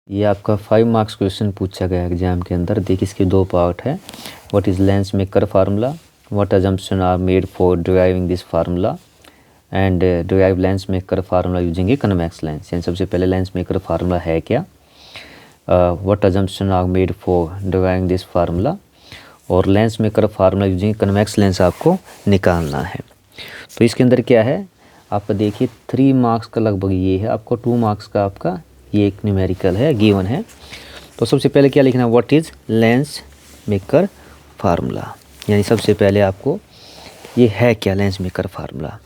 ये आपका 5 marks question पूछा गया एग्जाम के अंदर। देखिए इसके दो पार्ट है। What is lens maker formula, what assumption are made for deriving this formula and derive lens maker formula using a convex lens. यानी सबसे पहले लेंस मेकर फार्मूला है क्या, what assumption are made for deriving this formula, और lens maker formula using convex lens आपको निकालना है। तो इसके अंदर क्या है आपका, देखिए 3 मार्क्स का लगभग ये है, आपको 2 मार्क्स का आपका ये एक न्यूमेरिकल है, गिवन है। तो सबसे पहले क्या लिखना है, what is lens maker formula, यानी सबसे पहले आपको ये है क्या लेंस मेकर फार्मूला।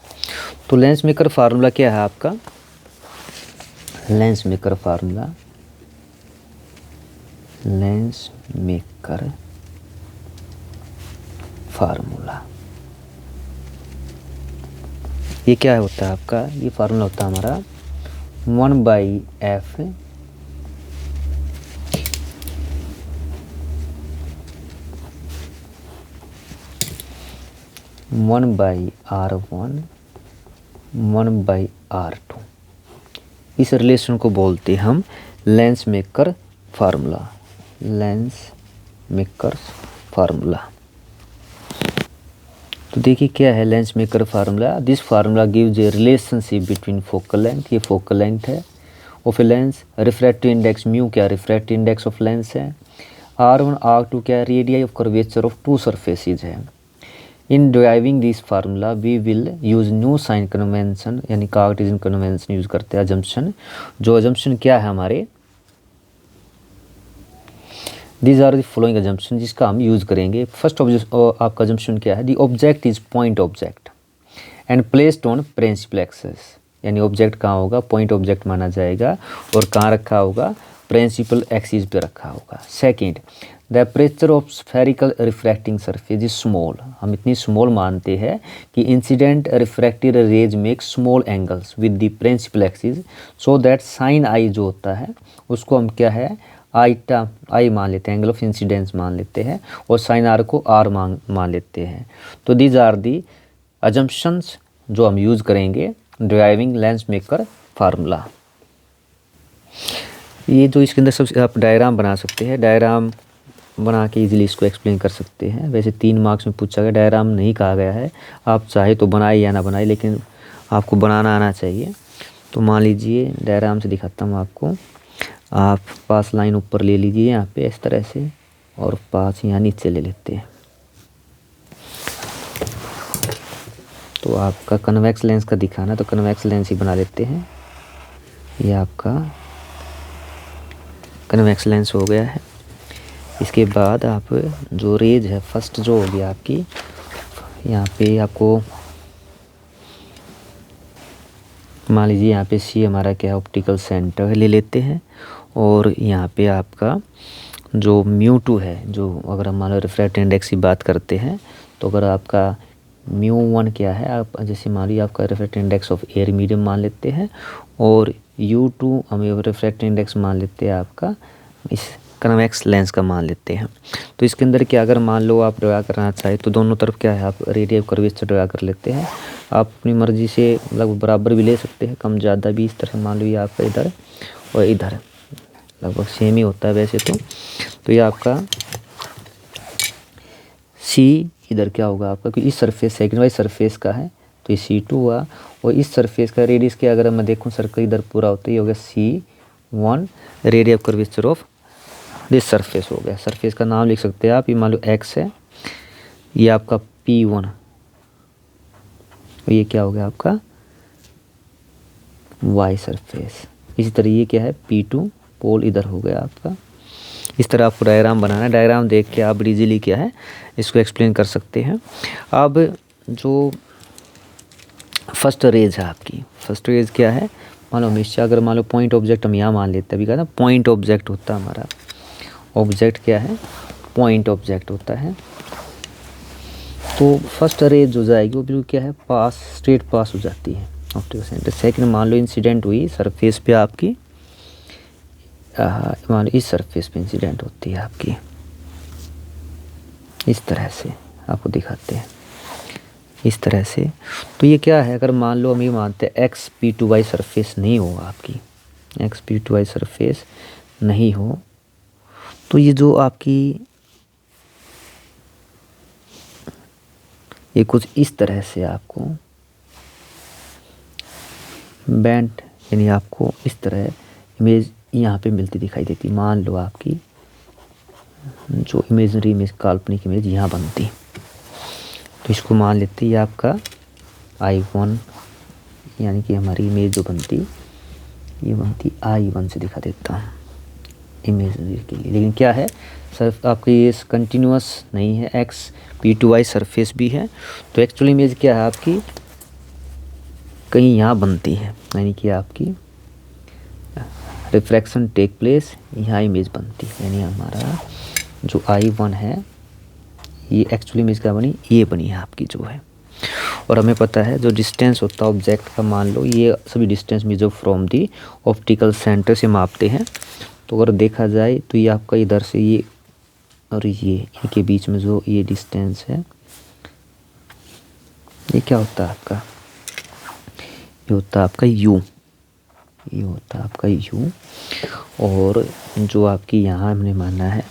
तो लेंस मेकर फार्मूला क्या है आपका, lens maker formula, lens maker formula ये क्या होता है आपका, ये फार्मूला होता है हमारा 1/f (1/r1 1/r2). इस रिलेशन को बोलते हैं हम lens maker formula, lens maker formula. तो देखिए क्या है lens maker formula, this formula gives a relationship between focal length, ये फोकल लेंथ है, of a lens, refractive index mu क्या रिफ्रैक्टिव इंडेक्स ऑफ लेंस है, R1 R2 क्या radius of curvature of two surfaces है। In deriving this formula we will use new sign convention, यानी Cartesian convention use करते हैं। Assumption, जो assumption क्या है हमारे, these are the following assumption जिसका हम यूज़ करेंगे। फर्स्ट आपका अजम्पशन क्या है, the object is point object and placed on principal axis, यानी ऑब्जेक्ट कहाँ होगा, पॉइंट ऑब्जेक्ट माना जाएगा और कहाँ रखा होगा, प्रिंसिपल एक्सिस पे रखा होगा। Second, the aperture of spherical refracting surface is small, हम इतनी स्मॉल मानते हैं कि incident refracted rays make small angles with the principal axis, so that sine i जो होता है उसको हम क्या है आई मान लेते हैं, एंगल ऑफ इंसिडेंस मान लेते हैं, और साइन आर को आर मान लेते हैं। तो दीज आर दी अजम्पशंस जो हम यूज़ करेंगे ड्राइविंग लेंस मेकर फार्मूला। ये जो इसके अंदर सबसे आप डायग्राम बना सकते हैं, डायग्राम बना के इजीली इसको एक्सप्लेन कर सकते हैं। वैसे 3 मार्क्स में पूछा गया, डायग्राम नहीं कहा गया है, आप चाहे तो बनाए या ना बनाए, लेकिन आपको बनाना आना चाहिए। तो मान लीजिए डायग्राम से दिखाता हूँ आपको, आप पास लाइन ऊपर ले लीजिए यहाँ पे इस तरह से, और पास यहाँ नीचे ले लेते हैं। तो आपका कन्वेक्स लेंस का दिखाना, तो कन्वेक्स लेंस ही बना लेते हैं। ये आपका कन्वेक्स लेंस हो गया है। इसके बाद आप जो रेज है फर्स्ट जो होगी आपकी, यहाँ पे आपको मान लीजिए यहाँ पे सी हमारा क्या है, ऑप्टिकल सेंटर ले लेते हैं, और यहाँ पे आपका जो μ2 है, जो अगर हम मान लो रिफ्रैक्टिव इंडेक्स की बात करते हैं, तो अगर आपका μ1 क्या है, आप जैसे मान लीजिए आपका refractive index of air medium मान लेते हैं, और U2 हम रिफ्रैक्टिव इंडेक्स मान लेते हैं आपका इस कन्वेक्स लेंस का मान लेते हैं। तो इसके अंदर क्या, अगर मान लो आप ड्रा करना चाहे तो दोनों तरफ क्या है, आप रेडियस कर्वेचर ड्रा कर लेते हैं। आप अपनी मर्जी से लगभग बराबर भी ले सकते हैं, कम ज़्यादा भी, इस तरह मान लो ये आपका इधर और इधर लगभग सेम ही होता है वैसे तो ये आपका C इधर क्या होगा आपका, क्योंकि इस सरफेस सेकंड वाइज सरफेस का है तो ये C2 हुआ, और इस सरफेस का रेडियस क्या, अगर मैं देखूँ सर्कल इधर पूरा होता है, ये हो गया C1 radius curvature of this surface हो गया। सरफेस का नाम लिख सकते हैं आप, ये मान लो X है, ये आपका P1, और ये क्या हो गया आपका Y सरफेस। इसी तरह ये क्या है P2, पोल इधर हो गया आपका। इस तरह आपको डायग्राम बनाना है, डायग्राम देख के आप इजीली क्या है इसको एक्सप्लेन कर सकते हैं। अब जो फर्स्ट रेज है आपकी, फर्स्ट रेज क्या है, मान लो हमेशा अगर मान लो पॉइंट ऑब्जेक्ट हम यहाँ मान लेते हैं, अभी कहा था पॉइंट ऑब्जेक्ट होता है हमारा, ऑब्जेक्ट क्या है, पॉइंट ऑब्जेक्ट होता है। तो फर्स्ट रेज जो जाएगी वो बिल्कुल क्या है, पास, स्ट्रेट पास हो जाती है ऑप्टिकल सेंटर। सेकंड मान लो इंसिडेंट हुई सरफेस पे आपकी, मान लो इस सरफेस पे इंसिडेंट होती है आपकी, इस तरह से आपको दिखाते हैं, इस तरह से। तो ये क्या है, अगर मान लो हम ये मानते हैं XP2Y सरफेस नहीं होगा आपकी, XP2Y सरफेस नहीं हो तो ये जो आपकी ये कुछ इस तरह से आपको बैंड यानी आपको इस तरह इमेज यहाँ पे मिलती दिखाई देती। मान लो आपकी जो इमेजनरी इमेज काल्पनिक इमेज यहाँ बनती, तो इसको मान लेते हैं ये आपका I1 यानी कि हमारी इमेज जो बनती ये बनती I1 से दिखा देता हूँ इमेजनरी के लिए। लेकिन क्या है सर आपकी ये कंटिन्यूस नहीं है, XP2Y सरफेस भी है, तो एक्चुअल इमेज क्या है आपकी कहीं यहाँ बनती है, यानी कि आपकी रिफ्रैक्शन टेक प्लेस यहाँ इमेज बनती है। यानी हमारा जो I1 है ये एक्चुअली इमेज क्या बनी, ये बनी है आपकी जो है। और हमें पता है जो डिस्टेंस होता है ऑब्जेक्ट का, मान लो ये सभी distance measure from the optical centre से मापते हैं। तो अगर देखा जाए तो ये आपका इधर से ये और ये इनके बीच में जो ये डिस्टेंस है ये क्या होता है आपका, ये होता है आपका U, ये होता है आपका U। और जो आपकी यहाँ हमने माना है,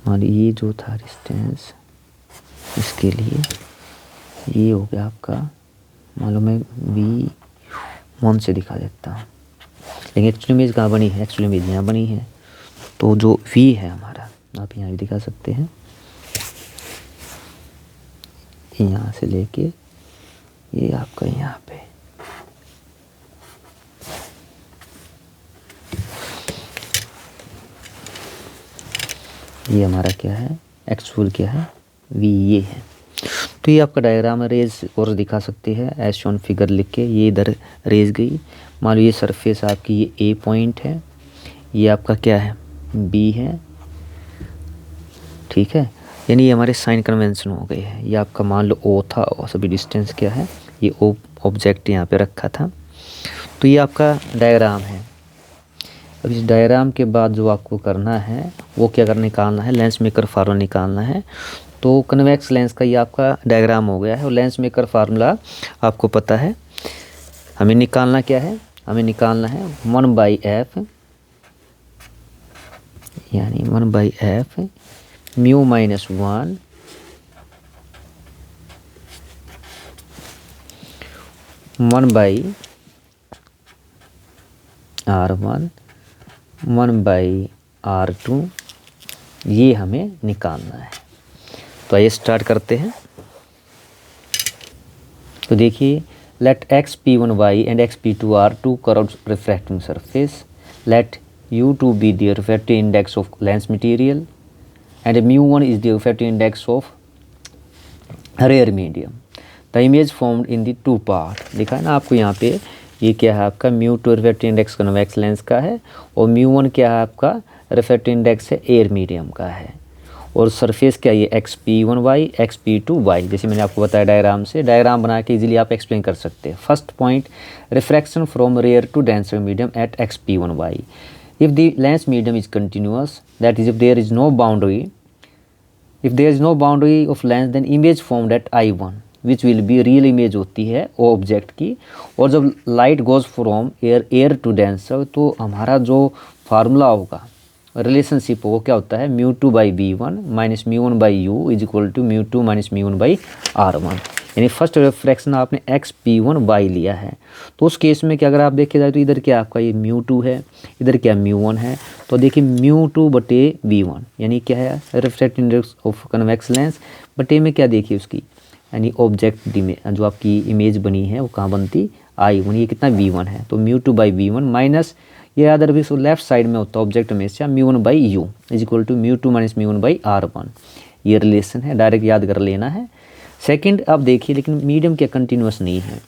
और ये जो था डिस्टेंस इसके लिए ये हो गया आपका, मालूम मैं V1 से दिखा देता हूँ। लेकिन एक्चुअली इमेज कहाँ बनी है, एक्चुअली इमेज यहाँ बनी है। तो जो V है हमारा आप यहाँ भी दिखा सकते हैं, यहाँ से लेके ये आपका यहाँ पे ये हमारा क्या है, एक्चुअल क्या है V ये है। तो ये आपका डायग्राम रेज और दिखा सकते हैं एज शोन फिगर लिख के। ये इधर रेज गई, मान लो ये सरफेस आपकी ये A पॉइंट है, ये आपका क्या है B है, ठीक है। यानी ये हमारे साइन कन्वेंशन हो गए हैं। ये आपका मान लो O था और सभी डिस्टेंस क्या है, ये O ऑब्जेक्ट यहाँ पे रखा था। तो ये आपका डायग्राम है। अब इस डायग्राम के बाद जो आपको करना है वो क्या करना, निकालना है लेंस मेकर फार्मूला निकालना है। तो कन्वेक्स लेंस का ये आपका डायग्राम हो गया है और लेंस मेकर फार्मूला आपको पता है। हमें निकालना क्या है, हमें निकालना है 1/f यानी 1/f mu minus 1 1/r1 1/r2 ये हमें निकालना है। तो आइए स्टार्ट करते हैं। तो देखिए let XP1y and XP2r two curved refracting surface, let U2 be the refractive index of lens material and mu1 is the refractive index of rare medium. The image formed in the two part, लिखा है ना आपको यहाँ पे, ये क्या है आपका mu2 refractive index convex lens का है और mu1 क्या है आपका रिफ्रैक्टिव इंडेक्स है एयर मीडियम का है। और सरफेस क्या ये XP1y XP2y, जैसे मैंने आपको बताया डायग्राम से, डायग्राम बना के इजीली आप एक्सप्लेन कर सकते हैं। First point, refraction from rare to denser medium at XP1y। If the lens medium is continuous, that is if there is no boundary of lens, then image formed at I1 which will be real image होती है वो object की। और जब light goes from air to denser तो हमारा जो formula होगा रिलेशनशिप वो क्या होता है, μ2/b1 minus μ1/u is equal to μ2 minus μ1/r1। यानी फर्स्ट रिफ्रैक्शन आपने XP1y लिया है, तो उस केस में क्या अगर आप देखे जाए तो इधर क्या आपका ये μ2 है, इधर क्या μ1 है। तो देखिए μ2/b1 यानी क्या है refractive index of convex lens बटे में क्या देखिए उसकी यानी ऑब्जेक्ट जो आपकी इमेज बनी है वो कहाँ बनती I1, ये कितना b1 है। तो μ2/b1 माइनस ये अदर भी लेफ्ट साइड में होता है ऑब्जेक्ट हमेशा μ1/u is equal to μ2 minus μ1/r1। ये रिलेशन है, डायरेक्ट याद कर लेना है। सेकंड अब देखिए लेकिन मीडियम क्या कंटिन्यूस नहीं है,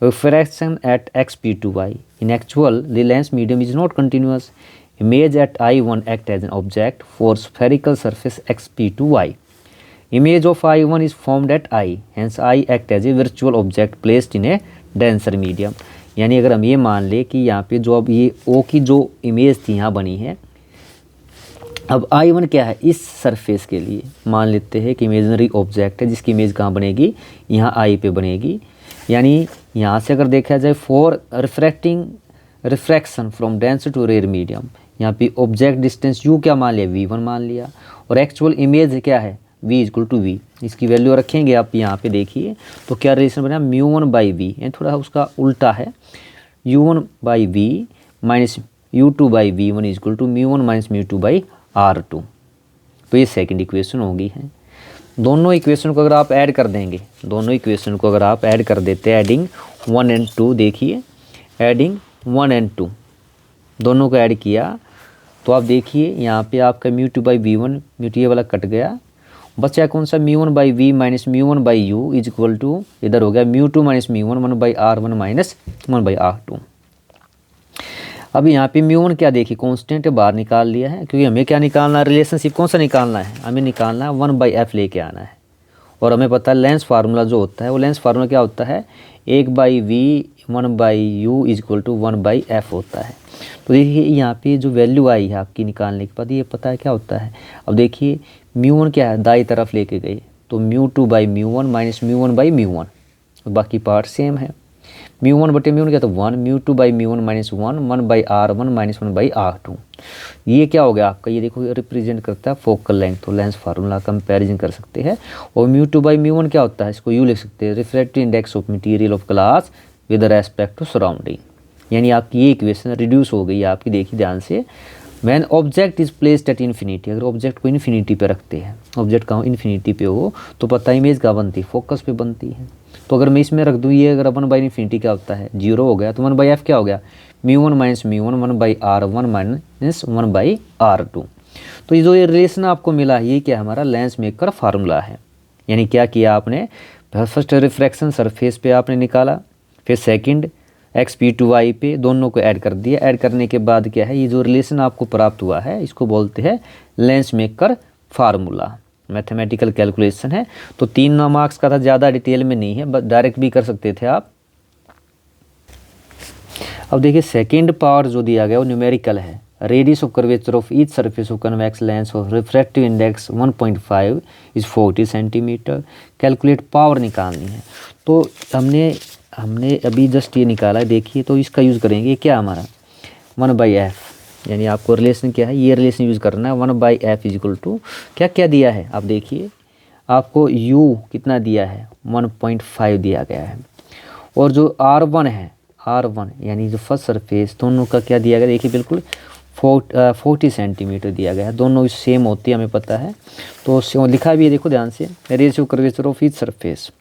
refraction at XP2y in actual the lens medium is not continuous, image at I1 act as an object for spherical surface XP2y, image of I1 is formed at I, hence I act as a virtual object placed in a denser medium। यानी अगर हम ये मान ले कि यहाँ पे जो अब ये O की जो इमेज थी यहाँ बनी है, अब I1 क्या है इस सरफेस के लिए मान लेते हैं कि इमेजनरी ऑब्जेक्ट है जिसकी इमेज कहाँ बनेगी, यहाँ I पे बनेगी। यानी यहाँ से अगर देखा जाए for refracting refraction from dense to rare medium, यहाँ पे ऑब्जेक्ट डिस्टेंस यू क्या मान लिया, v1 मान लिया, और एक्चुअल इमेज क्या है v इक्वल टू वी, इसकी वैल्यू रखेंगे आप यहाँ पे देखिए, तो क्या रिलेशन बना μ1 बाई वी, यानी थोड़ा उसका उल्टा है, u1 by v minus u2 by v1 equal to μ1 minus μ2 by r2। तो ये सेकंड इक्वेशन होगी है। दोनों इक्वेशन को अगर आप ऐड कर देंगे, दोनों इक्वेशन को अगर आप ऐड कर देते हैं, एडिंग 1 एंड 2, देखिए एडिंग 1 एंड 2 दोनों को ऐड किया, तो आप देखिए यहाँ पे आपका μ2 बाई वी1, μ2 ये वाला कट गया, बचा कौन सा μ1 by v minus μ1 by u is equal to, इधर हो गया μ2 minus μ1 1 by r1 minus 1 by r2। अब यहाँ पे μ1 क्या देखिए कांस्टेंट बाहर निकाल लिया है, क्योंकि हमें क्या निकालना है, रिलेशनशिप कौन सा निकालना है, हमें निकालना है 1 बाई एफ लेके आना है, और हमें पता है लेंस फार्मूला जो होता है वो लेंस फार्मूला क्या होता है, 1 by v 1 by u is equal to 1 by f होता है। तो देखिए यहाँ पे जो वैल्यू आई है आपकी निकालने के बाद, ये पता है क्या होता है, अब देखिए μ1 क्या है, दाई तरफ लेके गए, तो μ2 बाई μ1 माइनस μ1 बाई μ1, बाकी पार्ट सेम है, μ1 बटे μ1 क्या, तो 1, μ2 by μ1 minus 1 1 by r1 minus 1 by r2। ये क्या हो गया आपका, ये देखो रिप्रेजेंट करता है फोकल लेंथ, तो लेंस फार्मूला कंपैरिजन कर सकते हैं, और μ2 बाई μ1 क्या होता है, इसको यू लिख सकते हैं, refractive index of material of glass with respect to surrounding, यानी आपकी ये इक्वेशन रिड्यूस हो गई आपकी, देखिए ध्यान से, when object is placed at infinity, अगर ऑब्जेक्ट को इन्फिनिटी पे रखते हैं, ऑब्जेक्ट कहाँ इन्फिनिटी पे हो, तो पता इमेज कहाँ बनती है, फोकस पे बनती है। तो अगर मैं इसमें रख दूँ, ये अगर 1 बाई इन्फिनिटी क्या होता है, 0 हो गया, तो 1 बाई एफ क्या हो गया, μ1 minus μ1 1 by r1 minus 1 by r2। तो ये जो ये रिलेशन आपको मिला है, ये क्या हमारा लेंस मेकर फार्मूला है, यानी क्या किया आपने, फर्स्ट रिफ्रैक्शन सरफेस पे आपने निकाला, फिर सेकंड xp2y पे दोनों को ऐड कर दिया, ऐड करने के बाद क्या है, ये जो रिलेशन आपको प्राप्त हुआ है इसको बोलते हैं lens maker formula, mathematical calculation है। तो 3 मार्क्स का था, ज़्यादा डिटेल में नहीं है, बस डायरेक्ट भी कर सकते थे आप। अब देखिए सेकेंड पार्ट जो दिया गया वो न्यूमेरिकल है, radius of curvature of each surface of convex lens of refractive index 1.5 is 40 centimetre, calculate power निकालनी है। तो हमने अभी जस्ट ये निकाला है, देखिए, तो इसका यूज़ करेंगे, क्या हमारा 1 बाई एफ, यानी आपको रिलेशन क्या है, ये रिलेशन यूज़ करना है, 1 by f is equal to क्या क्या दिया है, आप देखिए आपको u कितना दिया है, 1.5 दिया गया है, और जो r1 है, r1 यानी जो फर्स्ट सरफेस, दोनों का क्या दिया गया, देखिए बिल्कुल 40 सेंटीमीटर दिया गया है, दोनों सेम होती है हमें पता है, तो लिखा भी है, देखो ध्यान से, radius of curvature of each surface,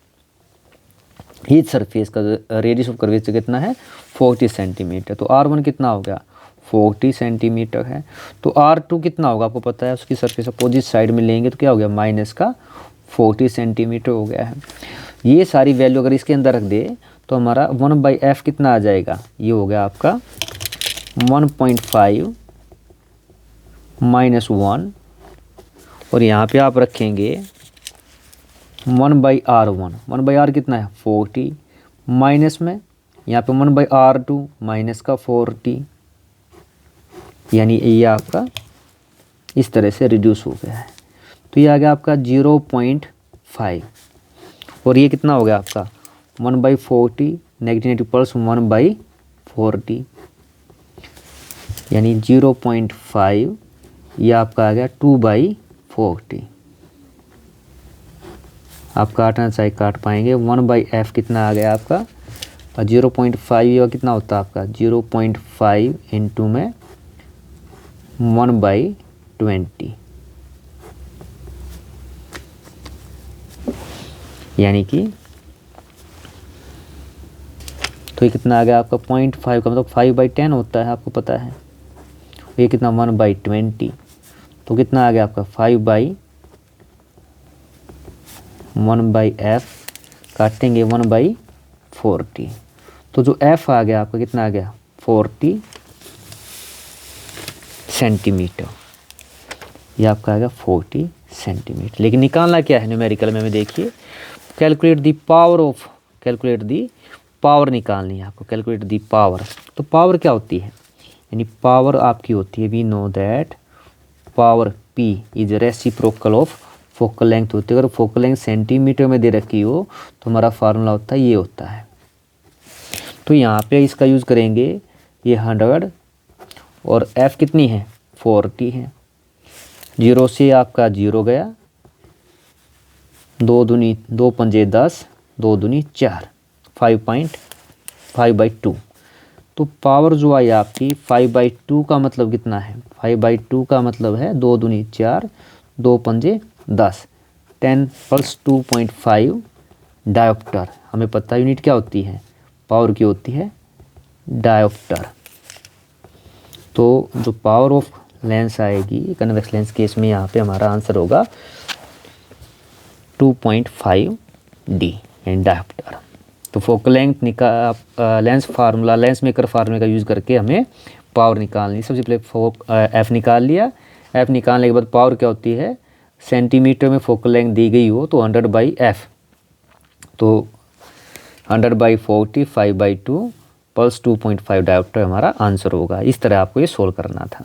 each surface का रेडियस ऑफ कर्वेचर कितना है, 40 सेंटीमीटर, तो r1 कितना हो गया, 40 सेंटीमीटर है, तो r2 कितना होगा आपको पता है, उसकी सरफेस अपोजिट साइड में लेंगे तो क्या हो गया, माइनस का 40 सेंटीमीटर हो गया है। ये सारी वैल्यू अगर इसके अंदर रख दे तो हमारा 1 बाई एफ कितना आ जाएगा, ये हो गया आपका 1.5 माइनस 1, और यहाँ पे आप रखेंगे 1 बाई r1, 1 बाई r कितना है 40, माइनस में यहाँ पे 1 बाई r2 माइनस का 40, यानी ये आपका इस तरह से रिड्यूस हो गया है, तो ये आ गया आपका 0.5, और ये कितना हो गया आपका 1 बाई 40, नेगेटिव प्लस 1 बाई 40, यानी 0.5, ये आपका आ गया 2 बाई 40, आप काटना चाहे काट पाएंगे। 1 बाई एफ कितना आ गया आपका, 0.5 ये कितना होता है आपका 0.5 इंटू में 1 बाई 20, यानी कि तो ये कितना आ गया आपका 0.5 का मतलब 5 बाई 10 होता है, आपको पता है, ये कितना 1 बाई 20, तो कितना आ गया आपका 5 बाई 1 बाई एफ, काटेंगे 1 बाई 40, तो जो एफ आ गया आपका कितना आ गया 40 सेंटीमीटर, ये आपका आ गया 40 सेंटीमीटर। लेकिन निकालना क्या है न्यूमेरिकल में, हमें देखिए कैलकुलेट दी पावर निकालनी है आपको, कैलकुलेट दी पावर। तो पावर क्या होती है, यानी पावर आपकी होती है, we know that power P is reciprocal of focal length होती है। अगर फोकल लेंथ सेंटीमीटर में दे रखी हो तो हमारा फार्मूला होता है ये होता है। तो यहाँ पे इसका यूज़ करेंगे ये 100 और f कितनी है 40 है। 0 से आपका 0 गया, 2 दूनी 2 पंजे 10, 2 दूनी 4, 5.5/2। तो पावर जो आई आपकी 5/2 का मतलब कितना है, 5/2 का मतलब है 2 दूनी 4, 2 पंजे 10, 10 + 2.5 डायोप्टर। हमें पता यूनिट क्या होती है, पावर की होती है डायोप्टर। तो जो पावर ऑफ लेंस आएगी कन्वेक्स लेंस केस में, यहाँ पे हमारा आंसर होगा 2.5D एंड डायोप्टर। तो focal length lens formula, lens maker फार्मूले का यूज़ करके हमें पावर निकालनी। सबसे पहले एफ निकाल लिया। एफ निकालने के बाद पावर क्या होती है, सेंटीमीटर में फोकल लेंथ दी गई हो तो 100/f, तो 100/40 5/2 + 2.5 डायोप्टर हमारा आंसर होगा। इस तरह आपको ये सोल्व करना था।